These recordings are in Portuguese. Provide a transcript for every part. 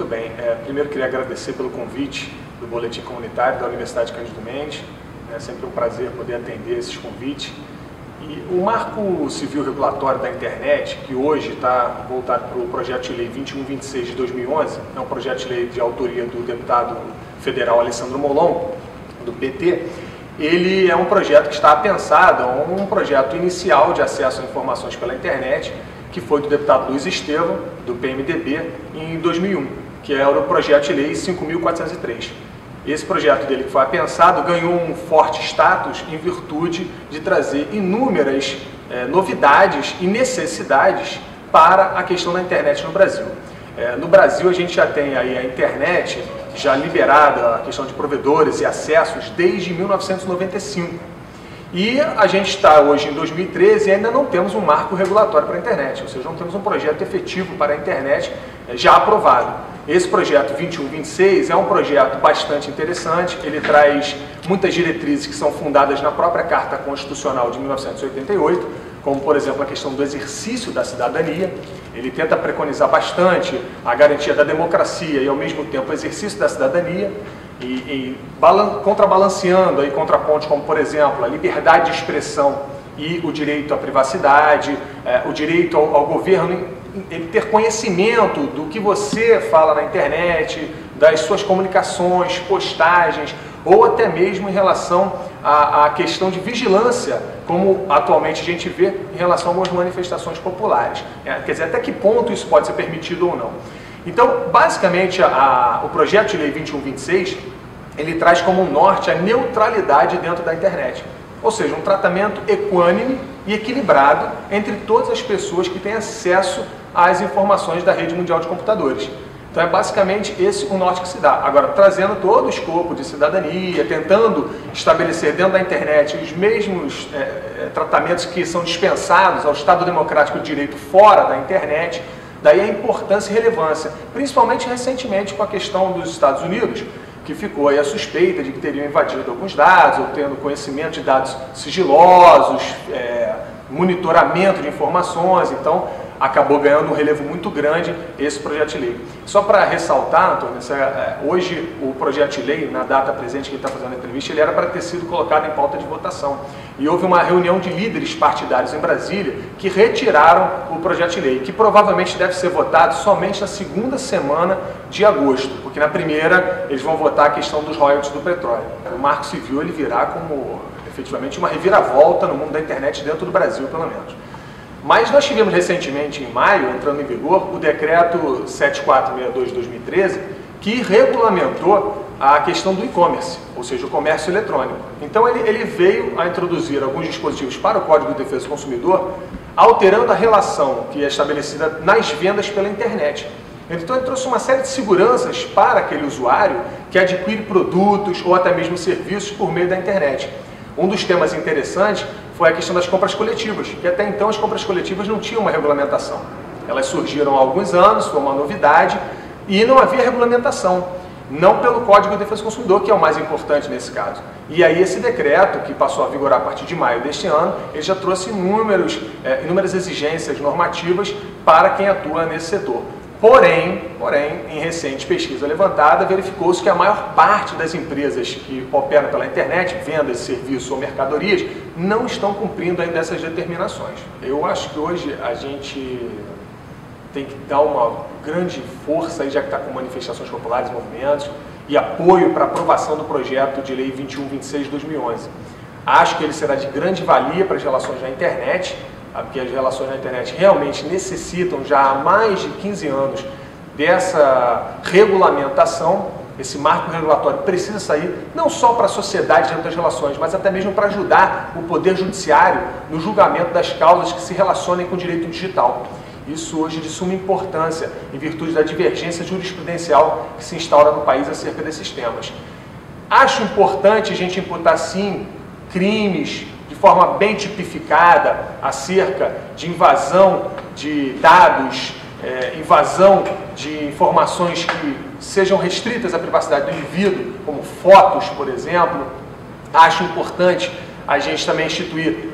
Muito bem. Primeiro queria agradecer pelo convite do Boletim Comunitário da Universidade Cândido Mendes. É sempre um prazer poder atender esses convites. E o Marco Civil Regulatório da Internet, que hoje está voltado para o Projeto de Lei 2126 de 2011, é um projeto de lei de autoria do deputado federal Alessandro Molon, do PT. Ele é um projeto que está pensado, um projeto inicial de acesso a informações pela internet, que foi do deputado Luiz Estevão, do PMDB, em 2001, que era o projeto de lei 5.403. Esse projeto dele que foi pensado ganhou um forte status em virtude de trazer inúmeras novidades e necessidades para a questão da internet no Brasil. No Brasil a gente já tem aí a internet já liberada, a questão de provedores e acessos desde 1995. E a gente está hoje em 2013 e ainda não temos um marco regulatório para a internet, ou seja, não temos um projeto efetivo para a internet já aprovado. Esse projeto 2126 é um projeto bastante interessante, ele traz muitas diretrizes que são fundadas na própria Carta Constitucional de 1988, como por exemplo a questão do exercício da cidadania. Ele tenta preconizar bastante a garantia da democracia e ao mesmo tempo o exercício da cidadania, contrabalanceando aí contrapontos como, por exemplo, a liberdade de expressão e o direito à privacidade, o direito ao governo ele ter conhecimento do que você fala na internet, das suas comunicações, postagens, ou até mesmo em relação à questão de vigilância, como atualmente a gente vê em relação a algumas manifestações populares. Quer dizer, até que ponto isso pode ser permitido ou não. Então, basicamente, o projeto de lei 2126, ele traz como norte a neutralidade dentro da internet. Ou seja, um tratamento equânime e equilibrado entre todas as pessoas que têm acesso às informações da rede mundial de computadores. Então é basicamente esse o norte que se dá. Agora, trazendo todo o escopo de cidadania, tentando estabelecer dentro da internet os mesmos tratamentos que são dispensados ao Estado Democrático de Direito fora da internet, daí a importância e relevância, principalmente recentemente com a questão dos Estados Unidos, que ficou aí a suspeita de que teriam invadido alguns dados, ou tendo conhecimento de dados sigilosos, monitoramento de informações, então acabou ganhando um relevo muito grande esse projeto de lei. Só para ressaltar, Antônio, hoje o projeto de lei, na data presente que ele está fazendo a entrevista, ele era para ter sido colocado em pauta de votação. E houve uma reunião de líderes partidários em Brasília que retiraram o projeto de lei, que provavelmente deve ser votado somente na segunda semana de agosto, porque na primeira eles vão votar a questão dos royalties do petróleo. O Marco Civil ele virá como efetivamente uma reviravolta no mundo da internet dentro do Brasil, pelo menos. Mas nós tivemos recentemente, em maio, entrando em vigor, o decreto 7462 de 2013, que regulamentou a questão do e-commerce, ou seja, o comércio eletrônico. Então ele veio a introduzir alguns dispositivos para o Código de Defesa do Consumidor, alterando a relação que é estabelecida nas vendas pela internet. Então ele trouxe uma série de seguranças para aquele usuário que adquire produtos ou até mesmo serviços por meio da internet. Um dos temas interessantes foi a questão das compras coletivas, que até então as compras coletivas não tinham uma regulamentação. Elas surgiram há alguns anos, foi uma novidade, e não havia regulamentação, não pelo Código de Defesa do Consumidor, que é o mais importante nesse caso. E aí esse decreto, que passou a vigorar a partir de maio deste ano, ele já trouxe inúmeras exigências normativas para quem atua nesse setor. Porém, em recente pesquisa levantada, verificou-se que a maior parte das empresas que operam pela internet, vendas, serviços ou mercadorias, não estão cumprindo ainda essas determinações. Eu acho que hoje a gente tem que dar uma grande força, aí, já que está com manifestações populares, movimentos, e apoio para a aprovação do projeto de lei 2126 de 2011. Acho que ele será de grande valia para as relações na internet, porque as relações na internet realmente necessitam já há mais de 15 anos dessa regulamentação. Esse marco regulatório precisa sair não só para a sociedade dentro das relações, mas até mesmo para ajudar o Poder Judiciário no julgamento das causas que se relacionem com o direito digital. Isso hoje é de suma importância em virtude da divergência jurisprudencial que se instaura no país acerca desses temas. Acho importante a gente imputar sim crimes de forma bem tipificada acerca de invasão de dados, invasão de informações que sejam restritas à privacidade do indivíduo, como fotos, por exemplo. Acho importante a gente também instituir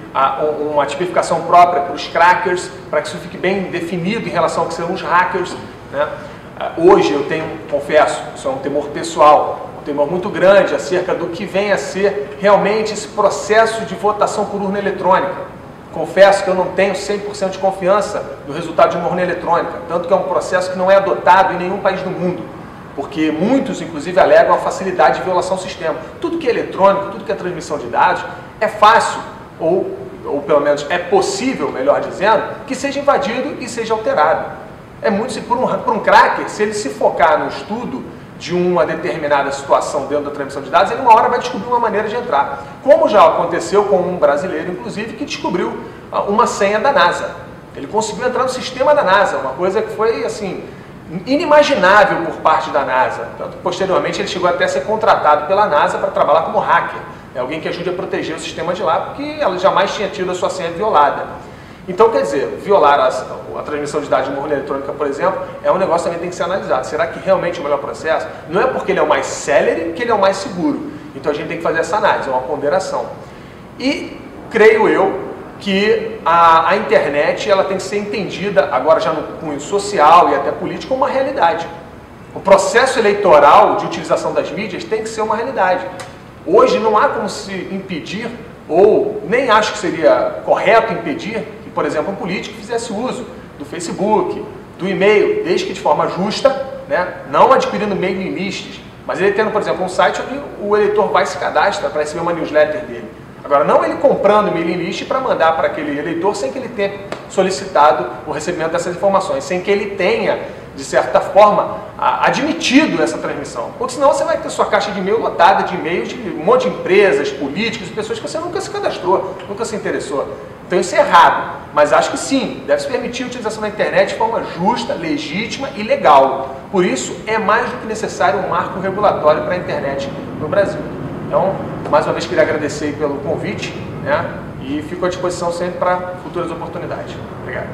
uma tipificação própria para os crackers, para que isso fique bem definido em relação ao que são os hackers, né? Hoje eu tenho, confesso, isso é um temor pessoal, um temor muito grande acerca do que vem a ser realmente esse processo de votação por urna eletrônica. Confesso que eu não tenho 100% de confiança no resultado de uma urna eletrônica, tanto que é um processo que não é adotado em nenhum país do mundo, porque muitos, inclusive, alegam a facilidade de violação do sistema. Tudo que é eletrônico, tudo que é transmissão de dados, é fácil, ou pelo menos é possível, melhor dizendo, que seja invadido e seja alterado. É muito simples. Por um cracker, se ele se focar no estudo de uma determinada situação dentro da transmissão de dados, ele uma hora vai descobrir uma maneira de entrar. Como já aconteceu com um brasileiro, inclusive, que descobriu uma senha da NASA. Ele conseguiu entrar no sistema da NASA, uma coisa que foi, assim, inimaginável por parte da NASA. Tanto, posteriormente, ele chegou até a ser contratado pela NASA para trabalhar como hacker. É alguém que ajude a proteger o sistema de lá, porque ela jamais tinha tido a sua senha violada. Então, quer dizer, violar a transmissão de dados de uma urna eletrônica, por exemplo, é um negócio que também tem que ser analisado. Será que realmente é o melhor processo? Não é porque ele é o mais célere que ele é o mais seguro. Então, a gente tem que fazer essa análise, é uma ponderação. E creio eu que a internet ela tem que ser entendida, agora já no cunho social e até político, como uma realidade. O processo eleitoral de utilização das mídias tem que ser uma realidade. Hoje não há como se impedir, ou nem acho que seria correto impedir, que, por exemplo, um político fizesse uso do Facebook, do e-mail, desde que de forma justa, né, não adquirindo mailing lists, mas ele tendo, por exemplo, um site onde o eleitor vai se cadastra para receber uma newsletter dele. Agora, não ele comprando mailing list para mandar para aquele eleitor sem que ele tenha solicitado o recebimento dessas informações, sem que ele tenha, de certa forma, admitido essa transmissão. Porque senão você vai ter sua caixa de e-mail lotada de e-mails de um monte de empresas, políticos, pessoas que você nunca se cadastrou, nunca se interessou. Então isso é errado, mas acho que sim, deve-se permitir a utilização da internet de forma justa, legítima e legal. Por isso, é mais do que necessário um marco regulatório para a internet no Brasil. Então, mais uma vez, queria agradecer pelo convite, né? E fico à disposição sempre para futuras oportunidades. Obrigado.